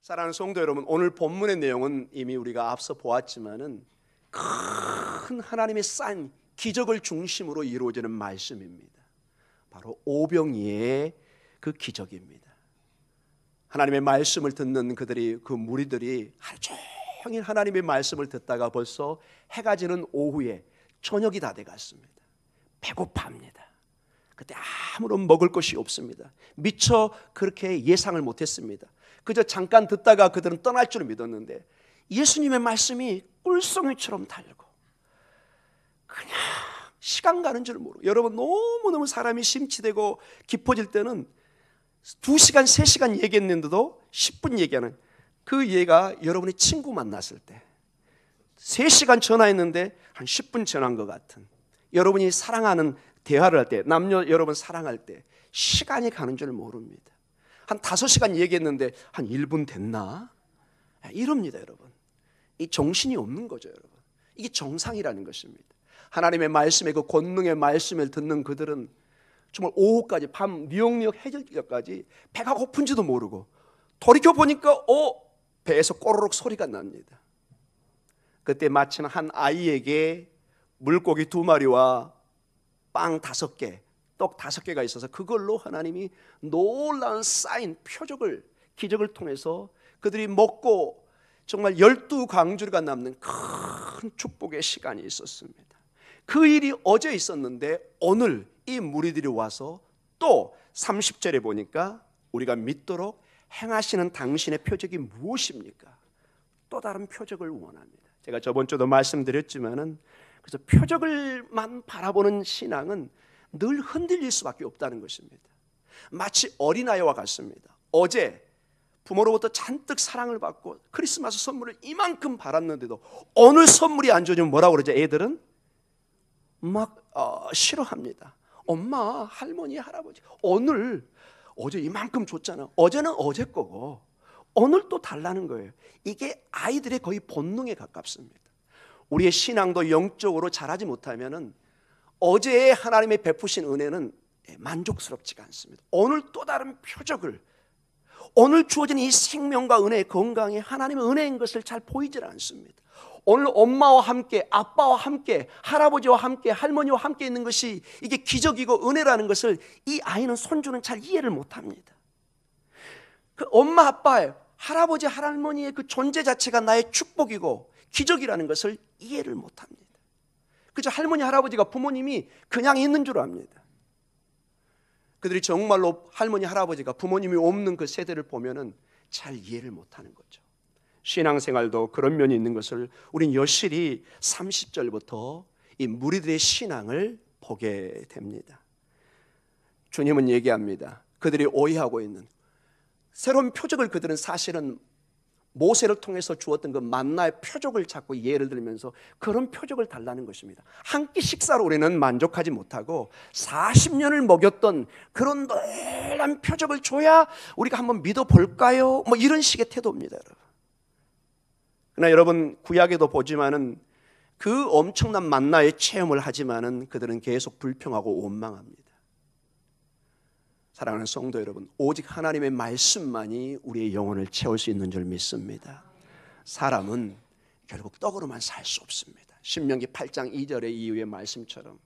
사랑하는 성도 여러분, 오늘 본문의 내용은 이미 우리가 앞서 보았지만은 큰 하나님의 사인, 기적을 중심으로 이루어지는 말씀입니다. 바로 오병이의 그 기적입니다. 하나님의 말씀을 듣는 그 무리들이 하루 종일 하나님의 말씀을 듣다가 벌써 해가 지는 오후에 저녁이 다 돼갔습니다. 배고파합니다. 그때 아무런 먹을 것이 없습니다. 미처 그렇게 예상을 못했습니다. 그저 잠깐 듣다가 그들은 떠날 줄 믿었는데 예수님의 말씀이 꿀송이처럼 달고 그냥 시간 가는 줄 모르고, 여러분 너무너무 사람이 심취되고 깊어질 때는 2시간 3시간 얘기했는데도 10분 얘기하는 그 얘가 여러분의 친구 만났을 때 3시간 전화했는데 한 10분 전화한 것 같은, 여러분이 사랑하는 대화를 할 때, 남녀 여러분 사랑할 때 시간이 가는 줄 모릅니다. 한 5시간 얘기했는데 한 1분 됐나? 이럽니다. 여러분, 이 정신이 없는 거죠. 여러분, 이게 정상이라는 것입니다. 하나님의 말씀에, 그 권능의 말씀을 듣는 그들은 정말 오후까지, 밤 미역미역 해질 때까지 배가 고픈지도 모르고, 돌이켜 보니까 배에서 꼬르륵 소리가 납니다. 그때 마침 한 아이에게 물고기 2마리와 빵 5개, 떡 5개가 있어서 그걸로 하나님이 놀라운 사인, 표적을, 기적을 통해서 그들이 먹고 정말 12광주리가 남는 큰 축복의 시간이 있었습니다. 그 일이 어제 있었는데 오늘 이 무리들이 와서 또 30절에 보니까 우리가 믿도록 행하시는 당신의 표적이 무엇입니까? 또 다른 표적을 원합니다. 제가 저번 주도 말씀드렸지만은, 그래서 표적을만 바라보는 신앙은 늘 흔들릴 수밖에 없다는 것입니다. 마치 어린아이와 같습니다. 어제 부모로부터 잔뜩 사랑을 받고 크리스마스 선물을 이만큼 받았는데도 오늘 선물이 안 주어지면 뭐라고 그러죠? 애들은 막 싫어합니다. 엄마, 할머니, 할아버지, 어제 이만큼 줬잖아. 어제는 어제 거고 오늘 또 달라는 거예요. 이게 아이들의 거의 본능에 가깝습니다. 우리의 신앙도 영적으로 잘하지 못하면은 어제의 하나님의 베푸신 은혜는 만족스럽지가 않습니다. 오늘 또 다른 표적을, 오늘 주어진 이 생명과 은혜, 건강이 하나님의 은혜인 것을 잘 보이질 않습니다. 오늘 엄마와 함께, 아빠와 함께, 할아버지와 함께, 할머니와 함께 있는 것이 이게 기적이고 은혜라는 것을 이 아이는, 손주는 잘 이해를 못합니다. 그 엄마, 아빠의, 할아버지, 할머니의 그 존재 자체가 나의 축복이고 기적이라는 것을 이해를 못합니다. 그저 할머니, 할아버지가, 부모님이 그냥 있는 줄 압니다. 그들이 정말로 할머니, 할아버지가, 부모님이 없는 그 세대를 보면은 잘 이해를 못하는 거죠. 신앙생활도 그런 면이 있는 것을 우린 여실히 30절부터 이 무리들의 신앙을 보게 됩니다. 주님은 얘기합니다. 그들이 오해하고 있는 새로운 표적을, 그들은 사실은 모세를 통해서 주었던 그 만나의 표적을 자꾸 예를 들면서 그런 표적을 달라는 것입니다. 한 끼 식사로 우리는 만족하지 못하고 40년을 먹였던 그런 놀라운 표적을 줘야 우리가 한번 믿어볼까요? 뭐 이런 식의 태도입니다, 여러분. 그러나 여러분, 구약에도 보지만은 그 엄청난 만나의 체험을 하지만은 그들은 계속 불평하고 원망합니다. 사랑하는 성도 여러분, 오직 하나님의 말씀만이 우리의 영혼을 채울 수 있는 줄 믿습니다. 사람은 결국 떡으로만 살 수 없습니다. 신명기 8장 2절의 이후의 말씀처럼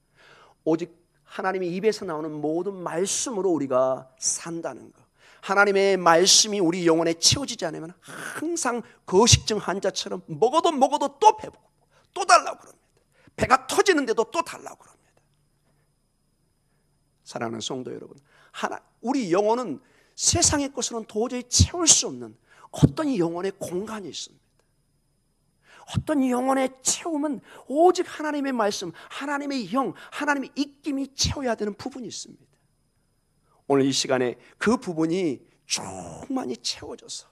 오직 하나님의 입에서 나오는 모든 말씀으로 우리가 산다는 것, 하나님의 말씀이 우리 영혼에 채워지지 않으면 항상 거식증 환자처럼 먹어도 또 배고프고 또 달라고 그럽니다. 배가 터지는데도 또 달라고 그럽니다. 사랑하는 성도 여러분, 우리 영혼은 세상의 것으로는 도저히 채울 수 없는 어떤 영혼의 공간이 있습니다. 어떤 영혼의 채움은 오직 하나님의 말씀, 하나님의 영, 하나님의 입김이 채워야 되는 부분이 있습니다. 오늘 이 시간에 그 부분이 충만히 채워져서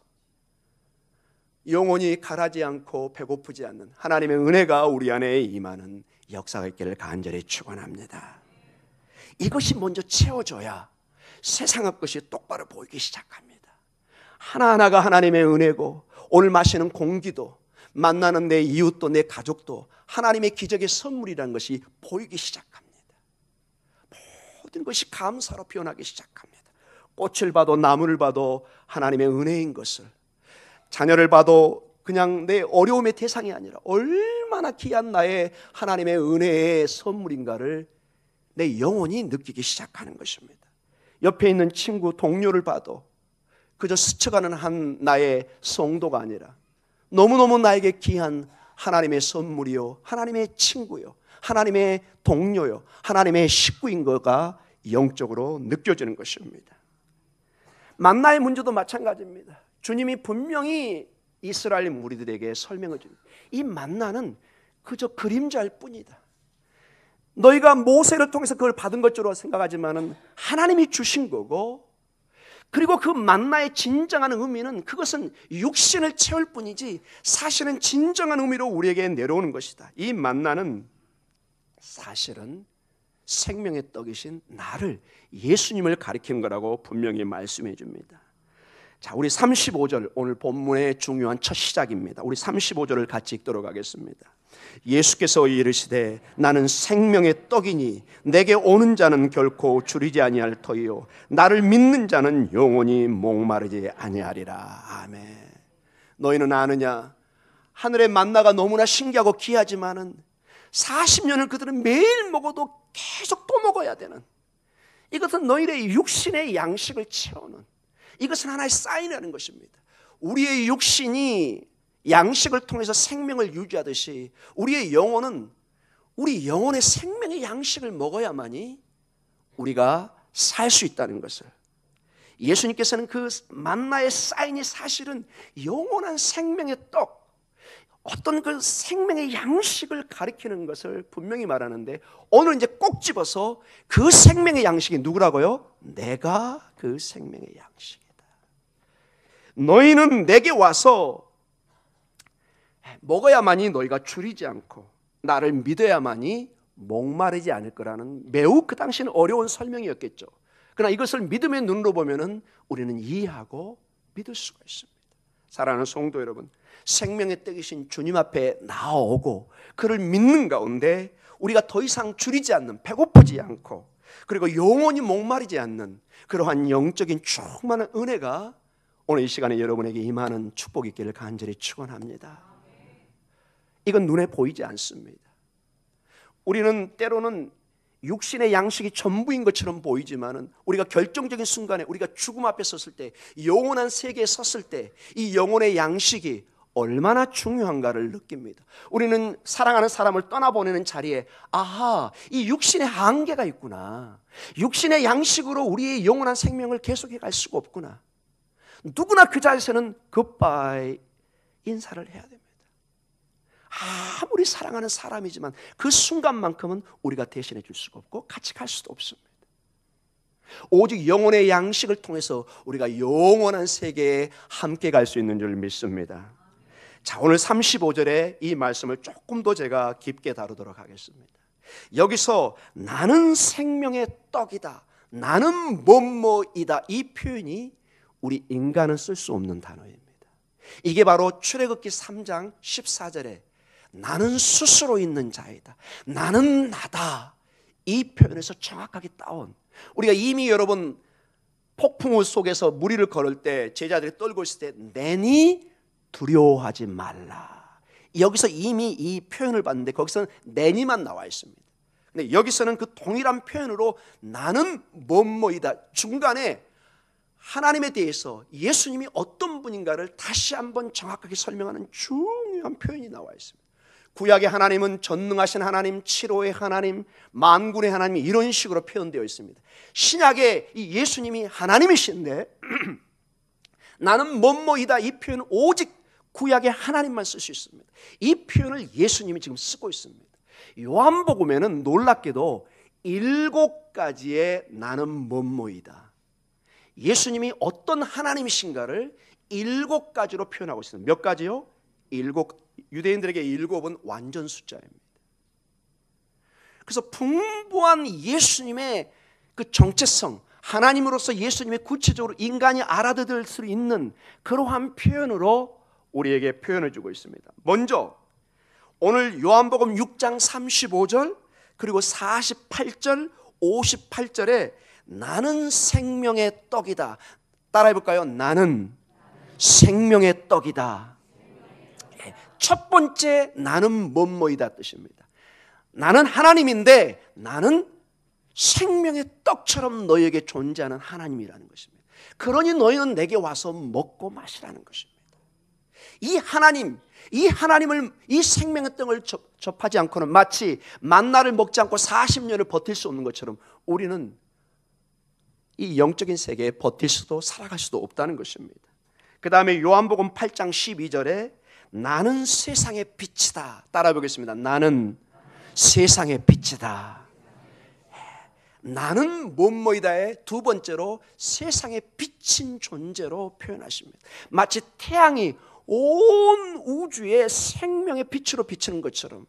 영혼이 가라지 않고 배고프지 않는 하나님의 은혜가 우리 안에 임하는 역사가 있기를 간절히 축원합니다. 이것이 먼저 채워져야 세상의 것이 똑바로 보이기 시작합니다. 하나하나가 하나님의 은혜고, 오늘 마시는 공기도, 만나는 내 이웃도, 내 가족도 하나님의 기적의 선물이라는 것이 보이기 시작합니다. 모든 것이 감사로 변하기 시작합니다. 꽃을 봐도 나무를 봐도 하나님의 은혜인 것을, 자녀를 봐도 그냥 내 어려움의 대상이 아니라 얼마나 귀한 나의 하나님의 은혜의 선물인가를 내 영혼이 느끼기 시작하는 것입니다. 옆에 있는 친구, 동료를 봐도 그저 스쳐가는 한 나의 성도가 아니라 너무너무 나에게 귀한 하나님의 선물이요, 하나님의 친구요, 하나님의 동료요, 하나님의 식구인 거가 영적으로 느껴지는 것입니다. 만나의 문제도 마찬가지입니다. 주님이 분명히 이스라엘 무리들에게 설명해 줍니다. 이 만나는 그저 그림자일 뿐이다. 너희가 모세를 통해서 그걸 받은 것으로 생각하지만은 하나님이 주신 거고, 그리고 그 만나의 진정한 의미는 그것은 육신을 채울 뿐이지 사실은 진정한 의미로 우리에게 내려오는 것이다. 이 만나는 사실은 생명의 떡이신 나를, 예수님을 가리키는 거라고 분명히 말씀해 줍니다. 자, 우리 35절, 오늘 본문의 중요한 첫 시작입니다. 우리 35절을 같이 읽도록 하겠습니다. 예수께서 이르시되 나는 생명의 떡이니 내게 오는 자는 결코 줄이지 아니할 터이요 나를 믿는 자는 영원히 목마르지 아니하리라. 아멘. 너희는 아느냐? 하늘의 만나가 너무나 신기하고 귀하지만은 40년을 그들은 매일 먹어도 계속 또 먹어야 되는, 이것은 너희의 육신의 양식을 채우는, 이것은 하나의 사인이라는 것입니다. 우리의 육신이 양식을 통해서 생명을 유지하듯이 우리의 영혼은 우리 영혼의 생명의 양식을 먹어야만이 우리가 살 수 있다는 것을, 예수님께서는 그 만나의 사인이 사실은 영원한 생명의 떡, 어떤 그 생명의 양식을 가리키는 것을 분명히 말하는데, 오늘 이제 꼭 집어서 그 생명의 양식이 누구라고요? 내가 그 생명의 양식이다. 너희는 내게 와서 먹어야만이 너희가 줄이지 않고 나를 믿어야만이 목마르지 않을 거라는 매우 그 당시는 어려운 설명이었겠죠. 그러나 이것을 믿음의 눈으로 보면은 우리는 이해하고 믿을 수가 있습니다. 사랑하는 성도 여러분, 생명의 떡이신 주님 앞에 나오고 그를 믿는 가운데 우리가 더 이상 줄이지 않는, 배고프지 않고 그리고 영원히 목마르지 않는 그러한 영적인 충만한 은혜가 오늘 이 시간에 여러분에게 임하는 축복이 있기를 간절히 축원합니다. 이건 눈에 보이지 않습니다. 우리는 때로는 육신의 양식이 전부인 것처럼 보이지만은 우리가 결정적인 순간에 우리가 죽음 앞에 섰을 때, 영원한 세계에 섰을 때 이 영혼의 양식이 얼마나 중요한가를 느낍니다. 우리는 사랑하는 사람을 떠나보내는 자리에 아하, 이 육신의 한계가 있구나. 육신의 양식으로 우리의 영원한 생명을 계속해 갈 수가 없구나. 누구나 그 자리에서는 굿바이 인사를 해야 됩니다. 아무리 사랑하는 사람이지만 그 순간만큼은 우리가 대신해 줄 수가 없고 같이 갈 수도 없습니다. 오직 영혼의 양식을 통해서 우리가 영원한 세계에 함께 갈 수 있는 줄 믿습니다. 자, 오늘 35절에 이 말씀을 조금 더 제가 깊게 다루도록 하겠습니다. 여기서 나는 생명의 떡이다, 나는 뭐뭐이다, 이 표현이 우리 인간은 쓸 수 없는 단어입니다. 이게 바로 출애굽기 3장 14절에 나는 스스로 있는 자이다, 나는 나다, 이 표현에서 정확하게 따온, 우리가 이미 여러분 폭풍우 속에서 무리를 걸을 때 제자들이 떨고 있을 때 내니 두려워하지 말라, 여기서 이미 이 표현을 봤는데 거기서는 내니만 나와 있습니다. 근데 여기서는 그 동일한 표현으로 나는 뭐뭐이다, 중간에 하나님에 대해서 예수님이 어떤 분인가를 다시 한번 정확하게 설명하는 중요한 표현이 나와 있습니다. 구약의 하나님은 전능하신 하나님, 치료의 하나님, 만군의 하나님, 이런 식으로 표현되어 있습니다. 신약에 이 예수님이 하나님이신데 나는 뭐뭐이다, 이 표현은 오직 구약의 하나님만 쓸 수 있습니다. 이 표현을 예수님이 지금 쓰고 있습니다. 요한복음에는 놀랍게도 7가지의 나는 뭐뭐이다, 예수님이 어떤 하나님이신가를 7가지로 표현하고 있습니다. 몇 가지요? 7. 유대인들에게 7은 완전 숫자입니다. 그래서 풍부한 예수님의 그 정체성, 하나님으로서 예수님의 구체적으로 인간이 알아들을 수 있는 그러한 표현으로 우리에게 표현해 주고 있습니다. 먼저 오늘 요한복음 6장 35절 그리고 48절 58절에 나는 생명의 떡이다, 따라해 볼까요? 나는 생명의 떡이다. 첫 번째 나는 뭐뭐이다 뜻입니다. 나는 하나님인데 나는 생명의 떡처럼 너희에게 존재하는 하나님이라는 것입니다. 그러니 너희는 내게 와서 먹고 마시라는 것입니다. 이 하나님을, 이 생명의 떡을 접하지 않고는 마치 만나를 먹지 않고 40년을 버틸 수 없는 것처럼 우리는 이 영적인 세계에 버틸 수도 살아갈 수도 없다는 것입니다. 그 다음에 요한복음 8장 12절에 나는 세상의 빛이다. 따라 보겠습니다. 나는 세상의 빛이다. 나는 뭐뭐이다의 두 번째로 세상에 비친 존재로 표현하십니다. 마치 태양이 온 우주에 생명의 빛으로 비치는 것처럼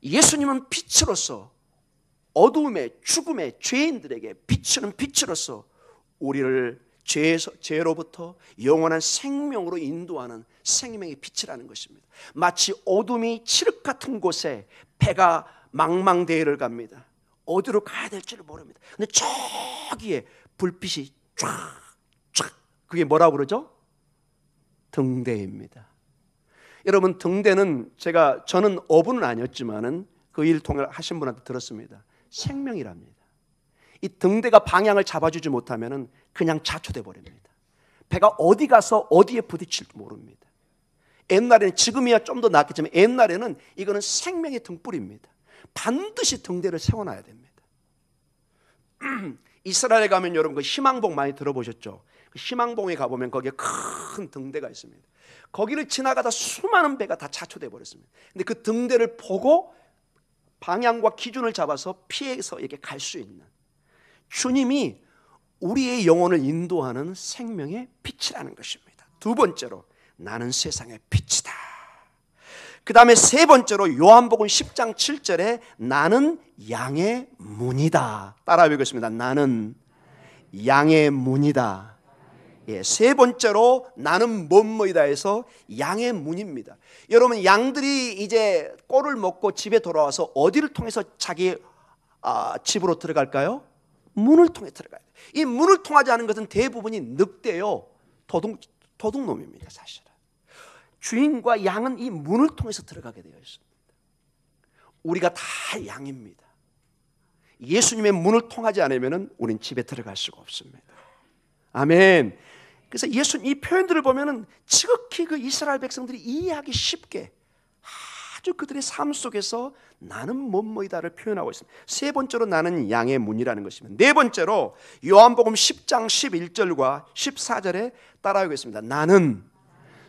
예수님은 빛으로서 어두움에 죽음의 죄인들에게 비추는 빛으로서 우리를 죄로부터 영원한 생명으로 인도하는 생명의 빛이라는 것입니다. 마치 어둠이 칠흑 같은 곳에 배가 망망대해를 갑니다. 어디로 가야 될지를 모릅니다. 근데 저기에 불빛이 쫙쫙, 그게 뭐라고 그러죠? 등대입니다. 여러분, 등대는 저는 어부는 아니었지만은 그 일 통해 하신 분한테 들었습니다. 생명이랍니다. 이 등대가 방향을 잡아주지 못하면은 그냥 자초돼 버립니다. 배가 어디 가서 어디에 부딪힐지 모릅니다. 옛날에는, 지금이야 좀 더 낫겠지만 옛날에는 이거는 생명의 등불입니다. 반드시 등대를 세워놔야 됩니다. 이스라엘에 가면 여러분 그 희망봉 많이 들어보셨죠? 그 희망봉에 가보면 거기에 큰 등대가 있습니다. 거기를 지나가다 수많은 배가 다 자초돼 버렸습니다. 근데 그 등대를 보고 방향과 기준을 잡아서 피해서 이렇게 갈 수 있는, 주님이 우리의 영혼을 인도하는 생명의 빛이라는 것입니다. 두 번째로 나는 세상의 빛이다. 그 다음에 세 번째로 요한복음 10장 7절에 나는 양의 문이다. 따라 읽겠습니다. 나는 양의 문이다. 세 번째로 나는 뭐뭐이다 해서 양의 문입니다. 여러분, 양들이 이제 꼴을 먹고 집에 돌아와서 어디를 통해서 자기 집으로 들어갈까요? 문을 통해 들어가야 돼요. 이 문을 통하지 않은 것은 대부분이 늑대요, 도둑놈입니다. 사실은 주인과 양은 이 문을 통해서 들어가게 되어 있습니다. 우리가 다 양입니다. 예수님의 문을 통하지 않으면 우리는 집에 들어갈 수가 없습니다. 아멘. 그래서 예수님 이 표현들을 보면은 지극히 그 이스라엘 백성들이 이해하기 쉽게 아주 그들의 삶 속에서 나는 뭐뭐이다를 표현하고 있습니다. 세 번째로 나는 양의 문이라는 것입니다. 네 번째로 요한복음 10장 11절과 14절에 따라하겠습니다. 나는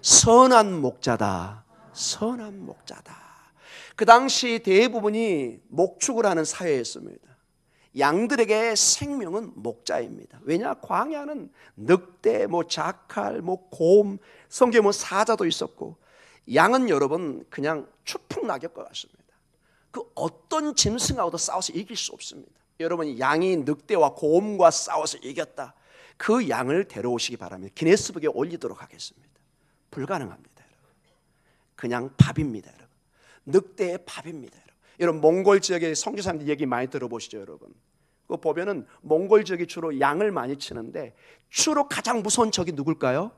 선한 목자다. 선한 목자다. 그 당시 대부분이 목축을 하는 사회였습니다. 양들에게 생명은 목자입니다. 왜냐? 광야는 늑대, 자칼, 곰, 성경에 사자도 있었고, 양은 여러분 그냥 추풍 낙엽과 같습니다. 그 어떤 짐승하고도 싸워서 이길 수 없습니다. 여러분, 양이 늑대와 곰과 싸워서 이겼다, 그 양을 데려오시기 바랍니다. 기네스북에 올리도록 하겠습니다. 불가능합니다. 여러분. 그냥 밥입니다. 여러분. 늑대의 밥입니다. 여러분, 몽골 지역의 선교사님들 얘기 많이 들어보시죠. 여러분, 그 보면은 몽골 지역이 주로 양을 많이 치는데 주로 가장 무서운 적이 누굴까요?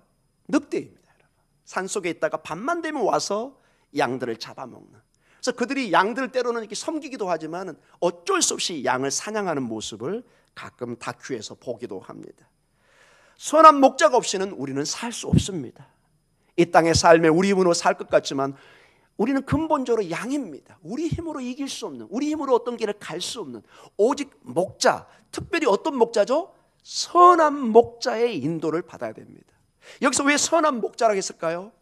늑대입니다. 여러분. 산속에 있다가 밤만 되면 와서 양들을 잡아먹는. 그래서 그들이 양들을 때로는 이렇게 섬기기도 하지만 어쩔 수 없이 양을 사냥하는 모습을 가끔 다큐에서 보기도 합니다. 선한 목자가 없이는 우리는 살 수 없습니다. 이 땅의 삶에 우리 힘으로 살 것 같지만 우리는 근본적으로 양입니다. 우리 힘으로 이길 수 없는, 우리 힘으로 어떤 길을 갈 수 없는, 오직 목자, 특별히 어떤 목자죠? 선한 목자의 인도를 받아야 됩니다. 여기서 왜 선한 목자라고 했을까요?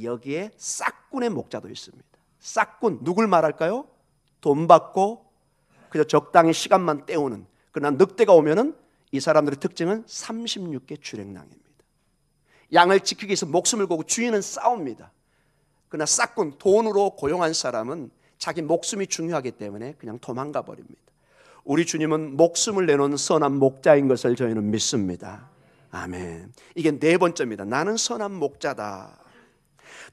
여기에 싹군의 목자도 있습니다. 싹군, 누굴 말할까요? 돈 받고 그저 적당히 시간만 때우는. 그러나 늑대가 오면은 이 사람들의 특징은 36개 주랭랑입니다. 양을 지키기 위해서 목숨을 걸고 주인은 싸웁니다. 그러나 싹군, 돈으로 고용한 사람은 자기 목숨이 중요하기 때문에 그냥 도망가 버립니다. 우리 주님은 목숨을 내놓은 선한 목자인 것을 저희는 믿습니다. 아멘. 이게 네 번째입니다. 나는 선한 목자다.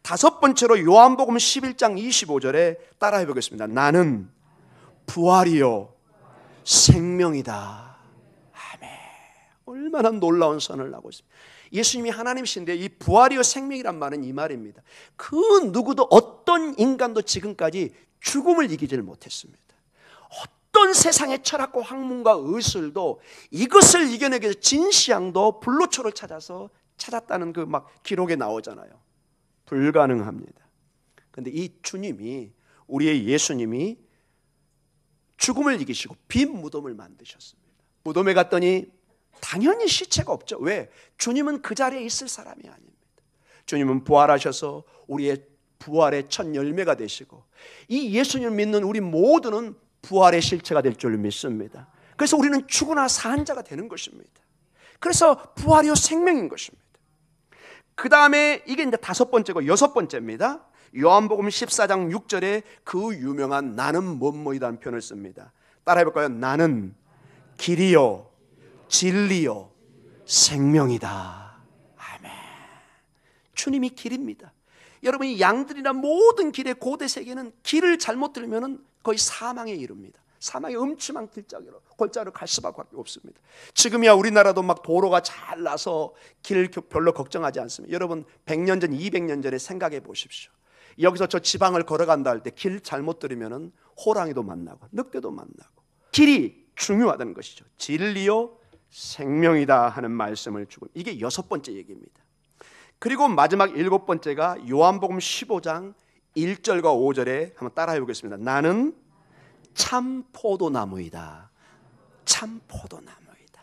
다섯 번째로 요한복음 11장 25절에 따라해 보겠습니다. 나는 부활이요 생명이다. 아멘. 얼마나 놀라운 선을 하고 있습니다. 예수님이 하나님이신데 이 부활이요 생명이란 말은 이 말입니다. 그 누구도 어떤 인간도 지금까지 죽음을 이기지를 못했습니다. 어떤 세상의 철학과 학문과 의술도 이것을 이겨내기 위해서 진시황도 불로초를 찾았다는 그 막 기록에 나오잖아요. 불가능합니다. 그런데 이 주님이, 우리의 예수님이 죽음을 이기시고 빈 무덤을 만드셨습니다. 무덤에 갔더니 당연히 시체가 없죠. 왜? 주님은 그 자리에 있을 사람이 아닙니다. 주님은 부활하셔서 우리의 부활의 첫 열매가 되시고 이 예수님을 믿는 우리 모두는 부활의 실체가 될 줄 믿습니다. 그래서 우리는 죽으나 산 자가 되는 것입니다. 그래서 부활이요 생명인 것입니다. 그 다음에 이게 이제 다섯 번째고 여섯 번째입니다. 요한복음 14장 6절에 그 유명한 나는 뭐뭐이다는 표현을 씁니다. 따라해 볼까요? 나는 길이요 진리요 생명이다. 아멘. 주님이 길입니다. 여러분, 이 양들이나 모든 길의 고대 세계는 길을 잘못 들으면 거의 사망에 이릅니다. 사망의 음침한 골짜기로 갈 수밖에 없습니다. 지금이야 우리나라도 막 도로가 잘 나서 길 별로 걱정하지 않습니다. 여러분 100년 전 200년 전에 생각해 보십시오. 여기서 저 지방을 걸어간다 할 때 길 잘못 들으면 호랑이도 만나고 늑대도 만나고 길이 중요하다는 것이죠. 진리요 생명이다 하는 말씀을 주고, 이게 여섯 번째 얘기입니다. 그리고 마지막 일곱 번째가 요한복음 15장 1절과 5절에 한번 따라해 보겠습니다. 나는 참 포도나무이다. 참 포도나무이다.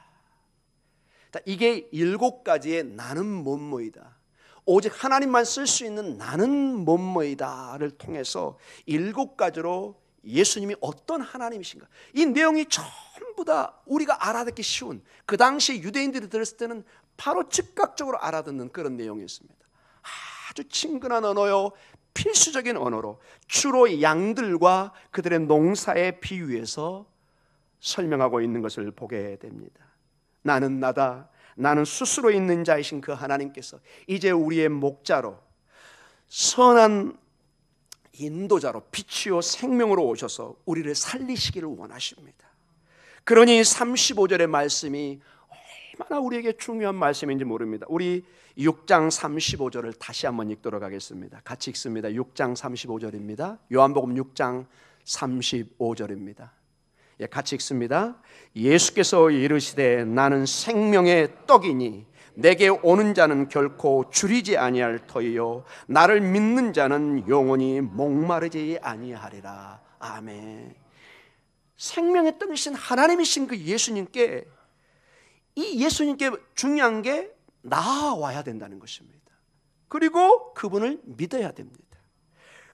이게 일곱 가지의 나는 뭐뭐이다. 오직 하나님만 쓸 수 있는 나는 뭐뭐이다를 통해서 일곱 가지로 예수님이 어떤 하나님이신가, 이 내용이 전부 다 우리가 알아듣기 쉬운, 그 당시 유대인들이 들었을 때는 바로 즉각적으로 알아듣는 그런 내용이었습니다. 아주 친근한 언어요, 필수적인 언어로 주로 양들과 그들의 농사에 비유해서 설명하고 있는 것을 보게 됩니다. 나는 나다, 나는 스스로 있는 자이신 그 하나님께서 이제 우리의 목자로, 선한 인도자로, 빛이요 생명으로 오셔서 우리를 살리시기를 원하십니다. 그러니 35절의 말씀이 얼마나 우리에게 중요한 말씀인지 모릅니다. 우리 6장 35절을 다시 한번 읽도록 하겠습니다. 같이 읽습니다. 6장 35절입니다. 요한복음 6장 35절입니다. 예, 같이 읽습니다. 예수께서 이르시되 나는 생명의 떡이니 내게 오는 자는 결코 줄이지 아니할 터이요 나를 믿는 자는 영원히 목마르지 아니하리라. 아멘. 생명의 떡이신 하나님이신 그 예수님께, 이 예수님께 중요한 게 나아와야 된다는 것입니다. 그리고 그분을 믿어야 됩니다.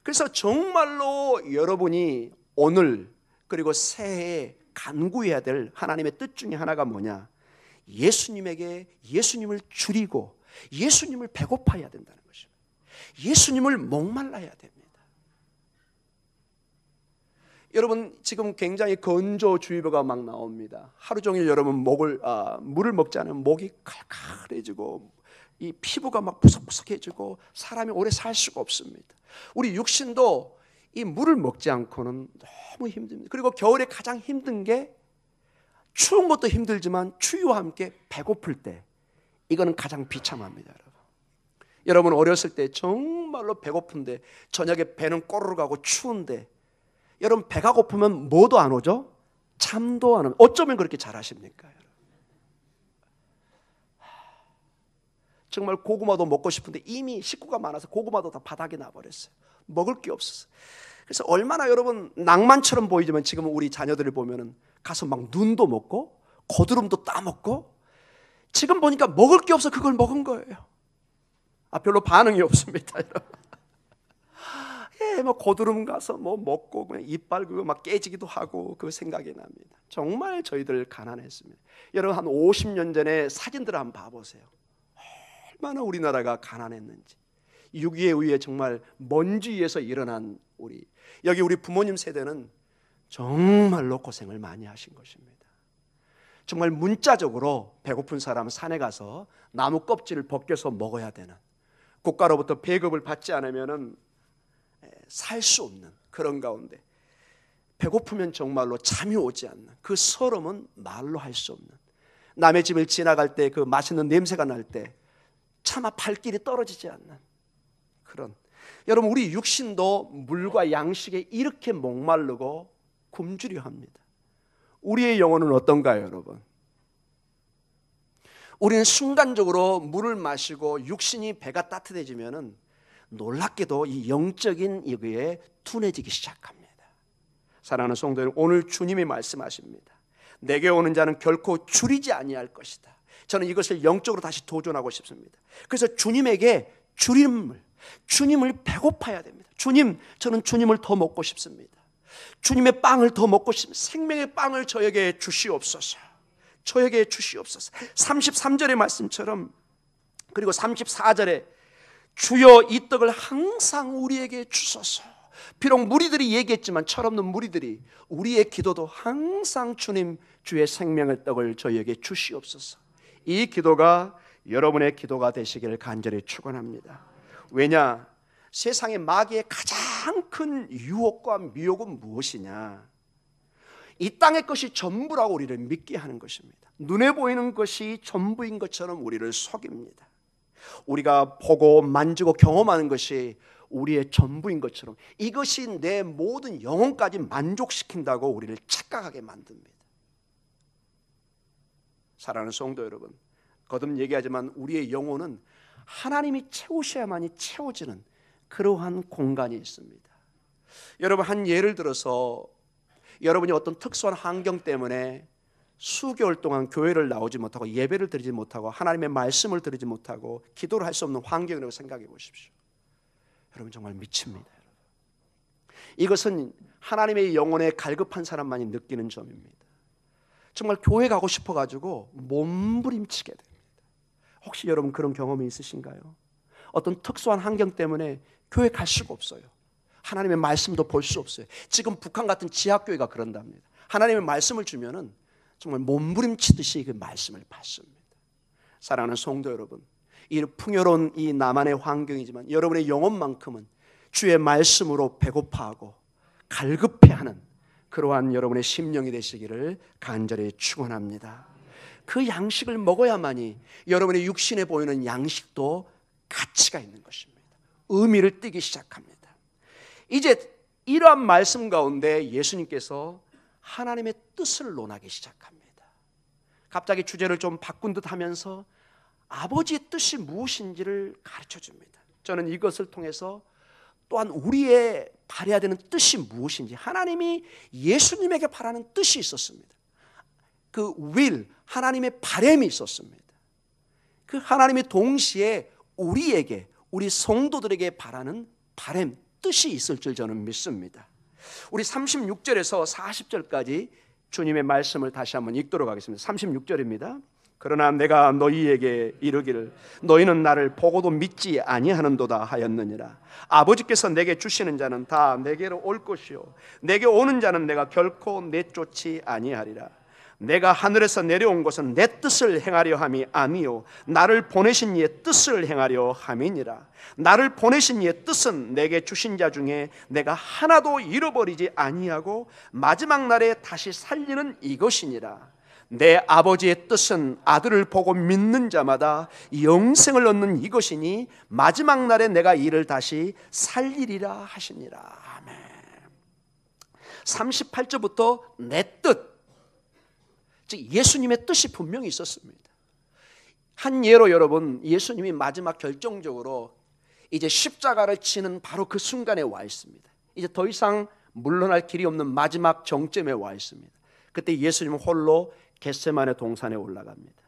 그래서 정말로 여러분이 오늘 그리고 새해에 간구해야 될 하나님의 뜻 중에 하나가 뭐냐? 예수님에게, 예수님을 줄이고 예수님을 배고파야 된다는 것입니다. 예수님을 목말라야 됩니다. 여러분 지금 굉장히 건조주의보가 막 나옵니다. 하루 종일 여러분 물을 먹지 않으면 목이 칼칼해지고 이 피부가 막 푸석푸석해지고 사람이 오래 살 수가 없습니다. 우리 육신도 이 물을 먹지 않고는 너무 힘듭니다. 그리고 겨울에 가장 힘든 게, 추운 것도 힘들지만 추위와 함께 배고플 때, 이거는 가장 비참합니다. 여러분 어렸을 때 정말로 배고픈데 저녁에 배는 꼬르르 가고 추운데, 여러분 배가 고프면 뭐도 안 오죠? 잠도 안 오면 어쩌면 그렇게 잘하십니까? 여러분? 정말 고구마도 먹고 싶은데 이미 식구가 많아서 고구마도 다 바닥에 놔버렸어요. 먹을 게 없어서. 그래서 얼마나 여러분 낭만처럼 보이지만 지금은 우리 자녀들을 보면은 가서 막 눈도 먹고 고드름도 따먹고, 지금 보니까 먹을 게 없어 그걸 먹은 거예요. 별로 반응이 없습니다, 여러분. 예, 뭐 고드름 가서 뭐 먹고 그냥 이빨 그거 막 깨지기도 하고 그 생각이 납니다. 정말 저희들 가난했습니다. 여러분 한 50년 전에 사진들을 한번 봐보세요. 얼마나 우리나라가 가난했는지. 6.25 이후에 정말 먼지 위에서 일어난 여기 우리 부모님 세대는 정말로 고생을 많이 하신 것입니다. 정말 문자적으로 배고픈 사람은 산에 가서 나무 껍질을 벗겨서 먹어야 되는, 국가로부터 배급을 받지 않으면은 살 수 없는 그런 가운데, 배고프면 정말로 잠이 오지 않는 그 서름은 말로 할 수 없는, 남의 집을 지나갈 때 그 맛있는 냄새가 날 때 차마 발길이 떨어지지 않는 그런, 여러분 우리 육신도 물과 양식에 이렇게 목마르고 굶주려 합니다. 우리의 영혼은 어떤가요, 여러분? 우리는 순간적으로 물을 마시고 육신이 배가 따뜻해지면은 놀랍게도 이 영적인 이거에 둔해지기 시작합니다. 사랑하는 성도 여러분, 오늘 주님이 말씀하십니다. 내게 오는 자는 결코 줄이지 아니할 것이다. 저는 이것을 영적으로 다시 도전하고 싶습니다. 그래서 주님에게 주님을 배고파야 됩니다. 주님, 저는 주님을 더 먹고 싶습니다. 주님의 빵을 더 먹고 싶습니다. 생명의 빵을 저에게 주시옵소서. 저에게 주시옵소서. 33절의 말씀처럼, 그리고 34절에 주여 이 떡을 항상 우리에게 주소서. 비록 무리들이 얘기했지만 철없는 무리들이 우리의 기도도 항상 주님 주의 생명의 떡을 저희에게 주시옵소서. 이 기도가 여러분의 기도가 되시기를 간절히 축원합니다. 왜냐? 세상의 마귀의 가장 큰 유혹과 미혹은 무엇이냐? 이 땅의 것이 전부라고 우리를 믿게 하는 것입니다. 눈에 보이는 것이 전부인 것처럼 우리를 속입니다. 우리가 보고 만지고 경험하는 것이 우리의 전부인 것처럼, 이것이 내 모든 영혼까지 만족시킨다고 우리를 착각하게 만듭니다. 사랑하는 성도 여러분, 거듭 얘기하지만 우리의 영혼은 하나님이 채우셔야만이 채워지는 그러한 공간이 있습니다. 여러분, 한 예를 들어서 여러분이 어떤 특수한 환경 때문에 수개월 동안 교회를 나오지 못하고 예배를 드리지 못하고 하나님의 말씀을 들으지 못하고 기도를 할 수 없는 환경이라고 생각해 보십시오. 여러분 정말 미칩니다. 이것은 하나님의 영혼에 갈급한 사람만이 느끼는 점입니다. 정말 교회 가고 싶어가지고 몸부림치게 됩니다. 혹시 여러분 그런 경험이 있으신가요? 어떤 특수한 환경 때문에 교회 갈 수가 없어요. 하나님의 말씀도 볼 수 없어요. 지금 북한 같은 지하교회가 그런답니다. 하나님의 말씀을 주면은 정말 몸부림치듯이 그 말씀을 받습니다. 사랑하는 성도 여러분, 이 풍요로운 이 나만의 환경이지만 여러분의 영혼만큼은 주의 말씀으로 배고파하고 갈급해하는 그러한 여러분의 심령이 되시기를 간절히 축원합니다. 그 양식을 먹어야만이 여러분의 육신에 보이는 양식도 가치가 있는 것입니다. 의미를 띠기 시작합니다. 이제 이러한 말씀 가운데 예수님께서 하나님의 뜻을 논하기 시작합니다. 갑자기 주제를 좀 바꾼 듯 하면서 아버지의 뜻이 무엇인지를 가르쳐 줍니다. 저는 이것을 통해서 또한 우리의 바라야 되는 뜻이 무엇인지, 하나님이 예수님에게 바라는 뜻이 있었습니다. 그 will, 하나님의 바람이 있었습니다. 그 하나님이 동시에 우리에게, 우리 성도들에게 바라는 바람, 뜻이 있을 줄 저는 믿습니다. 우리 36절에서 40절까지 주님의 말씀을 다시 한번 읽도록 하겠습니다. 36절입니다. 그러나 내가 너희에게 이르기를 너희는 나를 보고도 믿지 아니하는도다 하였느니라. 아버지께서 내게 주시는 자는 다 내게로 올 것이요 내게 오는 자는 내가 결코 내쫓지 아니하리라. 내가 하늘에서 내려온 것은 내 뜻을 행하려 함이 아니요 나를 보내신 이의 뜻을 행하려 함이니라. 나를 보내신 이의 뜻은 내게 주신 자 중에 내가 하나도 잃어버리지 아니하고 마지막 날에 다시 살리는 이것이니라. 내 아버지의 뜻은 아들을 보고 믿는 자마다 영생을 얻는 이것이니 마지막 날에 내가 이를 다시 살리리라 하시니라. 아멘. 38절부터 내 뜻, 즉 예수님의 뜻이 분명히 있었습니다. 한 예로 여러분, 예수님이 마지막 결정적으로 이제 십자가를 치는 바로 그 순간에 와 있습니다. 이제 더 이상 물러날 길이 없는 마지막 정점에 와 있습니다. 그때 예수님은 홀로 겟세마네 동산에 올라갑니다.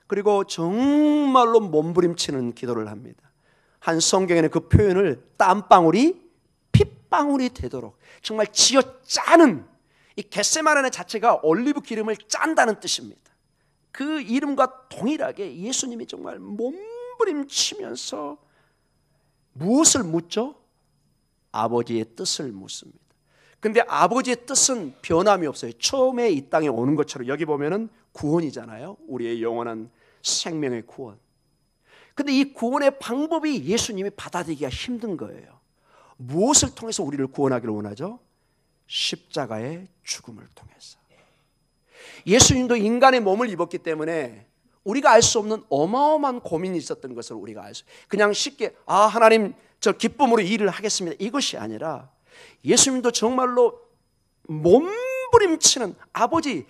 그리고 정말로 몸부림치는 기도를 합니다. 한 성경에는 그 표현을 땀방울이 핏방울이 되도록 정말 쥐어짜는, 이 겟세마네 자체가 올리브 기름을 짠다는 뜻입니다. 그 이름과 동일하게 예수님이 정말 몸부림치면서 무엇을 묻죠? 아버지의 뜻을 묻습니다. 근데 아버지의 뜻은 변함이 없어요. 처음에 이 땅에 오는 것처럼. 여기 보면은 구원이잖아요. 우리의 영원한 생명의 구원. 근데 이 구원의 방법이 예수님이 받아들이기가 힘든 거예요. 무엇을 통해서 우리를 구원하기를 원하죠? 십자가의 죽음을 통해서. 예수님도 인간의 몸을 입었기 때문에 우리가 알 수 없는 어마어마한 고민이 있었던 것을 우리가 알 수, 그냥 쉽게 하나님 저 기쁨으로 일을 하겠습니다, 이것이 아니라 예수님도 정말로 몸부림치는 아버지의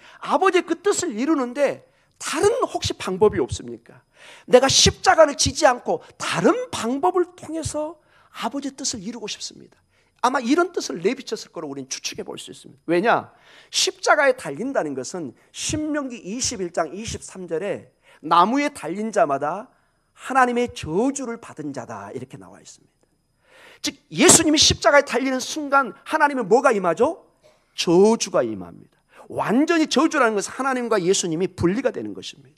그 뜻을 이루는데 다른 혹시 방법이 없습니까? 내가 십자가를 지지 않고 다른 방법을 통해서 아버지의 뜻을 이루고 싶습니다. 아마 이런 뜻을 내비쳤을 거로 우리는 추측해 볼 수 있습니다. 왜냐? 십자가에 달린다는 것은 신명기 21장 23절에 나무에 달린 자마다 하나님의 저주를 받은 자다, 이렇게 나와 있습니다. 즉 예수님이 십자가에 달리는 순간 하나님의 뭐가 임하죠? 저주가 임합니다. 완전히 저주라는 것은 하나님과 예수님이 분리가 되는 것입니다.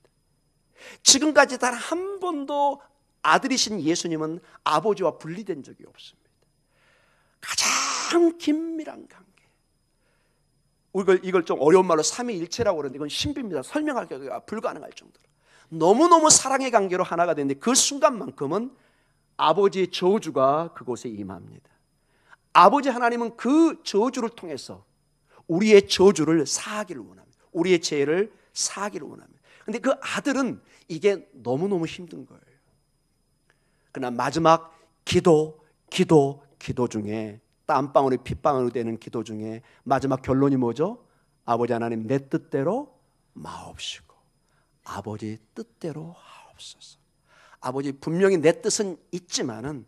지금까지 단 한 번도 아들이신 예수님은 아버지와 분리된 적이 없습니다. 가장 긴밀한 관계. 이걸 좀 어려운 말로 삼위일체라고 그러는데 이건 신비입니다. 설명하기가 불가능할 정도로 너무너무 사랑의 관계로 하나가 되는데 그 순간만큼은 아버지의 저주가 그곳에 임합니다. 아버지 하나님은 그 저주를 통해서 우리의 저주를 사하기를 원합니다. 우리의 죄를 사하기를 원합니다. 그런데 그 아들은 이게 너무너무 힘든 거예요. 그러나 마지막 기도 중에, 땀방울이 핏방울이 되는 기도 중에 마지막 결론이 뭐죠? 아버지 하나님, 내 뜻대로 마옵시고 아버지 뜻대로 하옵소서. 아버지, 분명히 내 뜻은 있지만은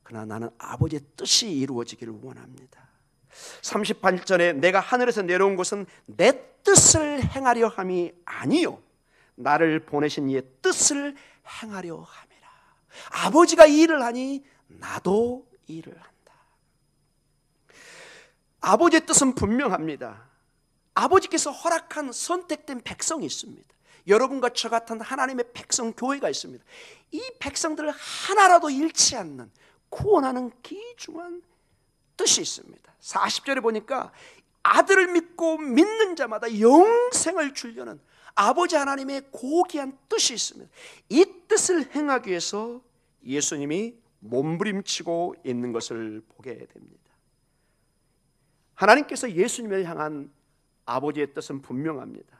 그러나 나는 아버지의 뜻이 이루어지기를 원합니다. 38절에 내가 하늘에서 내려온 것은 내 뜻을 행하려 함이 아니요 나를 보내신 이의 뜻을 행하려 함이라. 아버지가 이 일을 하니 나도 일을 한다. 아버지의 뜻은 분명합니다. 아버지께서 허락한 선택된 백성이 있습니다. 여러분과 저 같은 하나님의 백성 교회가 있습니다. 이 백성들을 하나라도 잃지 않는 구원하는 귀중한 뜻이 있습니다. 40절에 보니까 아들을 믿고 믿는 자마다 영생을 주려는 아버지 하나님의 고귀한 뜻이 있습니다. 이 뜻을 행하기 위해서 예수님이 몸부림치고 있는 것을 보게 됩니다. 하나님께서 예수님을 향한 아버지의 뜻은 분명합니다.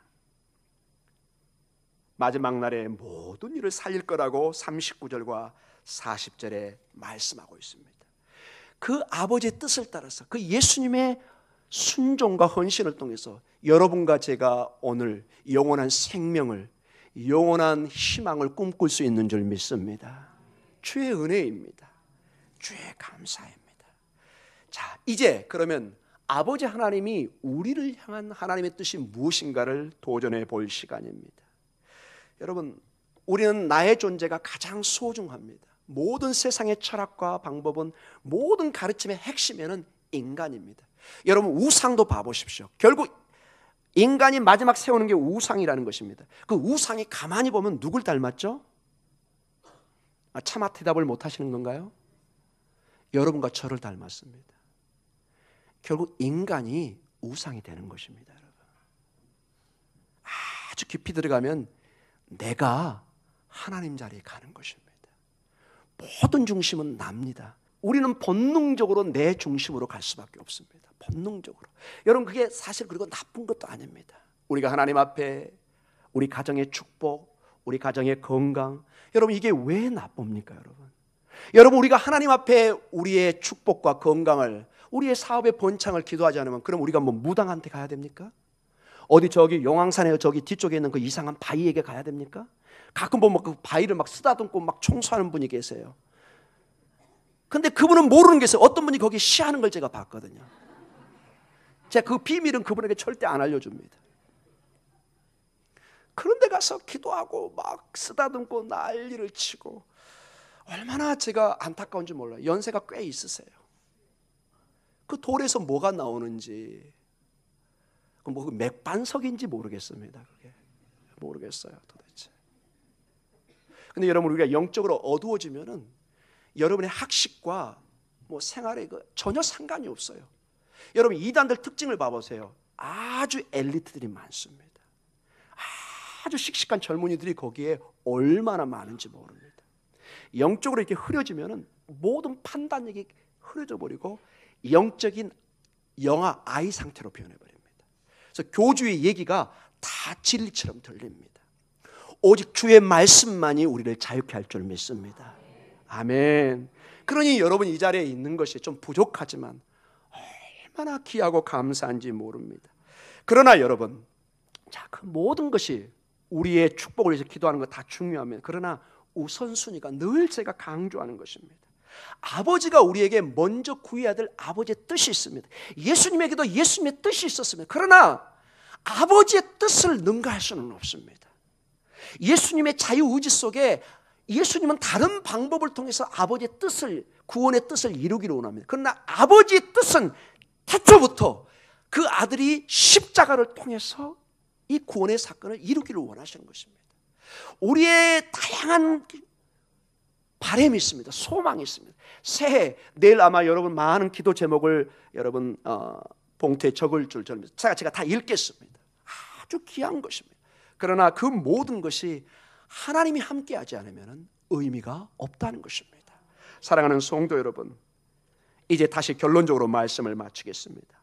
마지막 날에 모든 일을 살릴 거라고 39절과 40절에 말씀하고 있습니다. 그 아버지의 뜻을 따라서 그 예수님의 순종과 헌신을 통해서 여러분과 제가 오늘 영원한 생명을, 영원한 희망을 꿈꿀 수 있는 줄 믿습니다. 주의 은혜입니다. 주의 감사입니다. 자, 이제 그러면 아버지 하나님이 우리를 향한 하나님의 뜻이 무엇인가를 도전해 볼 시간입니다. 여러분, 우리는 나의 존재가 가장 소중합니다. 모든 세상의 철학과 방법은, 모든 가르침의 핵심에는 인간입니다. 여러분, 우상도 봐보십시오. 결국 인간이 마지막 세우는 게 우상이라는 것입니다. 그 우상이 가만히 보면 누굴 닮았죠? 차마 대답을 못 하시는 건가요? 여러분과 저를 닮았습니다. 결국 인간이 우상이 되는 것입니다. 여러분, 아주 깊이 들어가면 내가 하나님 자리에 가는 것입니다. 모든 중심은 납니다. 우리는 본능적으로 내 중심으로 갈 수밖에 없습니다. 본능적으로. 여러분, 그게 사실 그리고 나쁜 것도 아닙니다. 우리가 하나님 앞에 우리 가정의 축복, 우리 가정의 건강, 여러분 이게 왜 나쁩니까? 여러분 우리가 하나님 앞에 우리의 축복과 건강을, 우리의 사업의 번창을 기도하지 않으면 그럼 우리가 뭐 무당한테 가야 됩니까? 어디 저기 용왕산에 저기 뒤쪽에 있는 그 이상한 바위에게 가야 됩니까? 가끔 보면 그 바위를 막 쓰다듬고 막 청소하는 분이 계세요. 근데 그분은 모르는 게 있어요. 어떤 분이 거기 시하는 걸 제가 봤거든요. 제가 그 비밀은 그분에게 절대 안 알려줍니다. 그런데 가서 기도하고 막 쓰다듬고 난리를 치고, 얼마나 제가 안타까운지 몰라요. 연세가 꽤 있으세요. 그 돌에서 뭐가 나오는지, 뭐 맥반석인지 모르겠습니다. 그게 모르겠어요 도대체. 근데 여러분, 우리가 영적으로 어두워지면은 여러분의 학식과 뭐 생활에 전혀 상관이 없어요. 여러분, 이단들 특징을 봐보세요. 아주 엘리트들이 많습니다. 아주 씩씩한 젊은이들이 거기에 얼마나 많은지 모릅니다. 영적으로 이렇게 흐려지면은 모든 판단력이 흐려져 버리고 영적인 영아 아이 상태로 변해버립니다. 그래서 교주의 얘기가 다 진리처럼 들립니다. 오직 주의 말씀만이 우리를 자유케 할 줄 믿습니다. 아멘. 그러니 여러분 이 자리에 있는 것이 좀 부족하지만 얼마나 귀하고 감사한지 모릅니다. 그러나 여러분, 자, 그 모든 것이 우리의 축복을 위해서 기도하는 것 다 중요합니다. 그러나 우선순위가 늘 제가 강조하는 것입니다. 아버지가 우리에게 먼저 구해야 될 아버지의 뜻이 있습니다. 예수님에게도 예수님의 뜻이 있었습니다. 그러나 아버지의 뜻을 능가할 수는 없습니다. 예수님의 자유의지 속에 예수님은 다른 방법을 통해서 아버지의 뜻을, 구원의 뜻을 이루기를 원합니다. 그러나 아버지의 뜻은 태초부터 그 아들이 십자가를 통해서 이 구원의 사건을 이루기를 원하시는 것입니다. 우리의 다양한 바람이 있습니다. 소망이 있습니다. 새해, 내일 아마 여러분 많은 기도 제목을 여러분 봉투에 적을 줄 저는 제가 다 읽겠습니다. 아주 귀한 것입니다. 그러나 그 모든 것이 하나님이 함께하지 않으면 의미가 없다는 것입니다. 사랑하는 성도 여러분, 이제 다시 결론적으로 말씀을 마치겠습니다.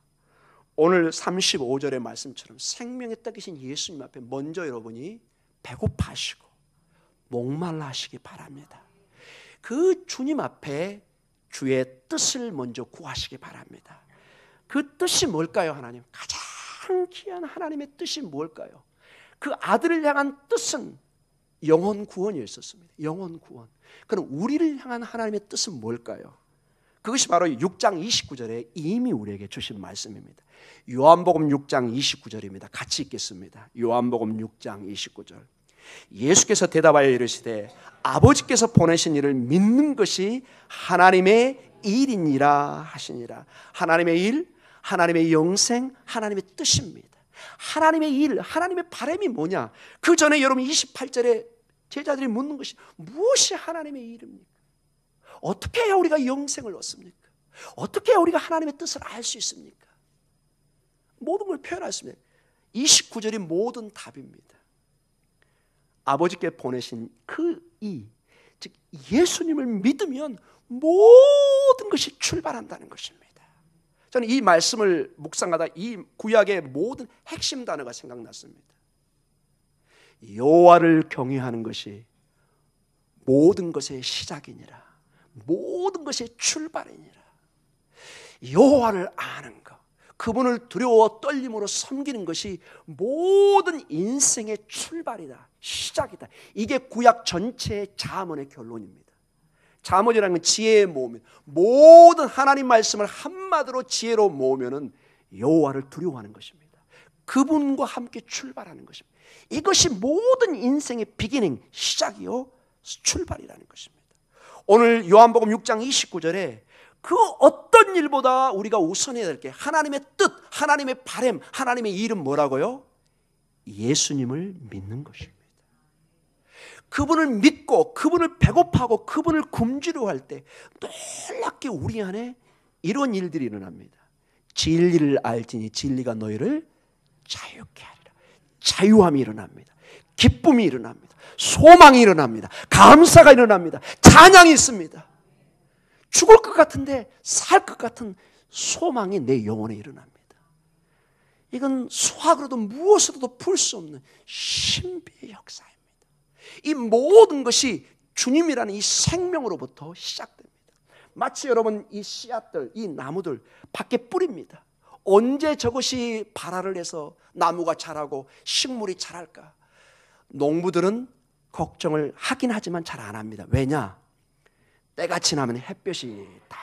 오늘 35절의 말씀처럼 생명의 떡이신 예수님 앞에 먼저 여러분이 배고파하시고 목말라 하시기 바랍니다. 그 주님 앞에 주의 뜻을 먼저 구하시기 바랍니다. 그 뜻이 뭘까요? 하나님, 가장 귀한 하나님의 뜻이 뭘까요? 그 아들을 향한 뜻은 영혼 구원이었습니다. 영혼 구원. 그럼 우리를 향한 하나님의 뜻은 뭘까요? 그것이 바로 6장 29절에 이미 우리에게 주신 말씀입니다. 요한복음 6장 29절입니다. 같이 읽겠습니다. 요한복음 6장 29절. 예수께서 대답하여 이르시되 아버지께서 보내신 이를 믿는 것이 하나님의 일이니라 하시니라. 하나님의 일, 하나님의 영생, 하나님의 뜻입니다. 하나님의 일, 하나님의 바람이 뭐냐? 그 전에 여러분 28절에 제자들이 묻는 것이 무엇이 하나님의 일입니까? 어떻게 해야 우리가 영생을 얻습니까? 어떻게 해야 우리가 하나님의 뜻을 알 수 있습니까? 모든 걸 표현했습니다. 29절이 모든 답입니다. 아버지께 보내신 그 이, 즉 예수님을 믿으면 모든 것이 출발한다는 것입니다. 저는 이 말씀을 묵상하다 이 구약의 모든 핵심 단어가 생각났습니다. 여호와를 경외하는 것이 모든 것의 시작이니라. 모든 것의 출발이니라. 여호와를 아는 것, 그분을 두려워 떨림으로 섬기는 것이 모든 인생의 출발이다, 시작이다. 이게 구약 전체의 잠언의 결론입니다. 잠언이라는 건 지혜의 모음입니다. 모든 하나님 말씀을 한마디로 지혜로 모으면은 여호와를 두려워하는 것입니다. 그분과 함께 출발하는 것입니다. 이것이 모든 인생의 비기닝, 시작이요 출발이라는 것입니다. 오늘 요한복음 6장 29절에 그 어떤 일보다 우리가 우선해야 될 게 하나님의 뜻, 하나님의 바람, 하나님의 일은 뭐라고요? 예수님을 믿는 것입니다. 그분을 믿고 그분을 배고파하고 그분을 굶주려 할 때 놀랍게 우리 안에 이런 일들이 일어납니다. 진리를 알지니 진리가 너희를 자유케 하리라. 자유함이 일어납니다. 기쁨이 일어납니다. 소망이 일어납니다. 감사가 일어납니다. 찬양이 있습니다. 죽을 것 같은데 살 것 같은 소망이 내 영혼에 일어납니다. 이건 수학으로도 무엇으로도 풀 수 없는 신비의 역사입니다. 이 모든 것이 주님이라는 이 생명으로부터 시작됩니다. 마치 여러분 이 씨앗들, 이 나무들 밖에 뿌립니다. 언제 저것이 발화를 해서 나무가 자라고 식물이 자랄까? 농부들은 걱정을 하긴 하지만 잘 안 합니다. 왜냐? 때가 지나면 햇볕이 딱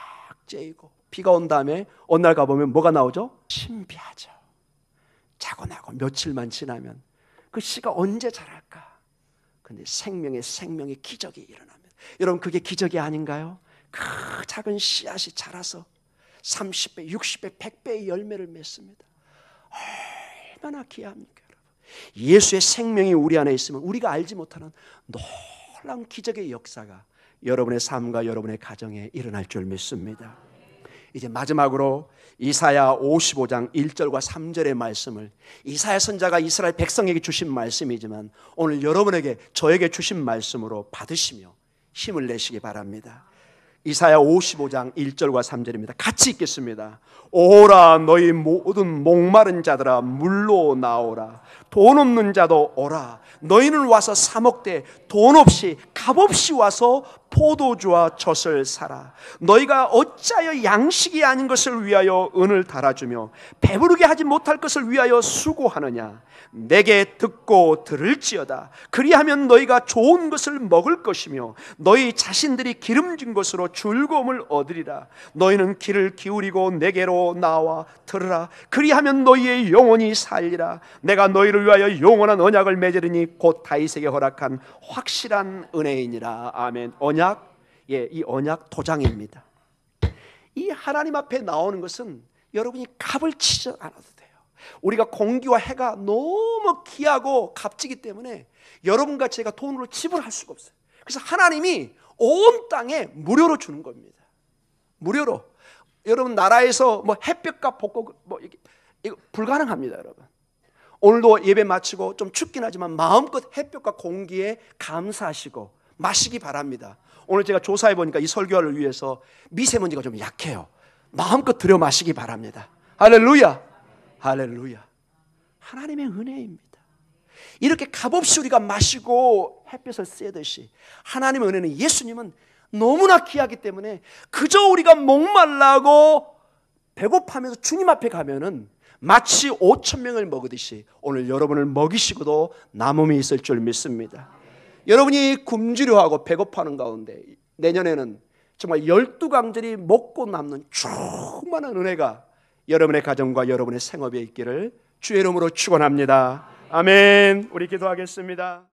쬐이고 비가 온 다음에 어느 날 가보면 뭐가 나오죠? 신비하죠. 자고 나고 며칠만 지나면 그 씨가 언제 자랄까? 근데 생명의 기적이 일어납니다. 여러분 그게 기적이 아닌가요? 그 작은 씨앗이 자라서 30배, 60배, 100배의 열매를 맺습니다. 얼마나 귀합니까 여러분? 예수의 생명이 우리 안에 있으면 우리가 알지 못하는 놀라운 기적의 역사가 여러분의 삶과 여러분의 가정에 일어날 줄 믿습니다. 이제 마지막으로 이사야 55장 1절과 3절의 말씀을 이사야 선자가 이스라엘 백성에게 주신 말씀이지만 오늘 여러분에게 저에게 주신 말씀으로 받으시며 힘을 내시기 바랍니다. 이사야 55장 1절과 3절입니다. 같이 읽겠습니다. 오라 너희 모든 목마른 자들아 물로 나오라. 돈 없는 자도 오라. 너희는 와서 사 먹되 돈 없이 값없이 와서 포도주와 젖을 사라. 너희가 어찌하여 양식이 아닌 것을 위하여 은을 달아주며 배부르게 하지 못할 것을 위하여 수고하느냐. 내게 듣고 들을지어다. 그리하면 너희가 좋은 것을 먹을 것이며 너희 자신들이 기름진 것으로 즐거움을 얻으리라. 너희는 귀를 기울이고 내게로 나와 들으라. 그리하면 너희의 영혼이 살리라. 내가 너희를 위하여 영원한 언약을 맺으리니 곧 다윗에게 허락한 확실한 은혜이니라. 아멘. 언약, 이 언약 도장입니다. 이 하나님 앞에 나오는 것은 여러분이 값을 치지 않아도 돼요. 우리가 공기와 해가 너무 귀하고 값지기 때문에 여러분과 제가 돈으로 지불할 수가 없어요. 그래서 하나님이 온 땅에 무료로 주는 겁니다. 무료로. 여러분 나라에서 뭐 햇볕과 벚꽃 이거 불가능합니다, 여러분. 오늘도 예배 마치고 좀 춥긴 하지만 마음껏 햇볕과 공기에 감사하시고 마시기 바랍니다. 오늘 제가 조사해 보니까 이 설교를 위해서 미세먼지가 좀 약해요. 마음껏 들여 마시기 바랍니다. 할렐루야. 할렐루야. 하나님의 은혜입니다. 이렇게 값없이 우리가 마시고 햇볕을 쐬듯이 하나님의 은혜는, 예수님은 너무나 귀하기 때문에 그저 우리가 목말라고 배고파하면서 주님 앞에 가면은 마치 5,000명을 먹으듯이 오늘 여러분을 먹이시고도 남음이 있을 줄 믿습니다. 여러분이 굶주려하고 배고파하는 가운데 내년에는 정말 12강절이 먹고 남는 충만한 은혜가 여러분의 가정과 여러분의 생업에 있기를 주의 이름으로 축원합니다. 아멘. 우리 기도하겠습니다.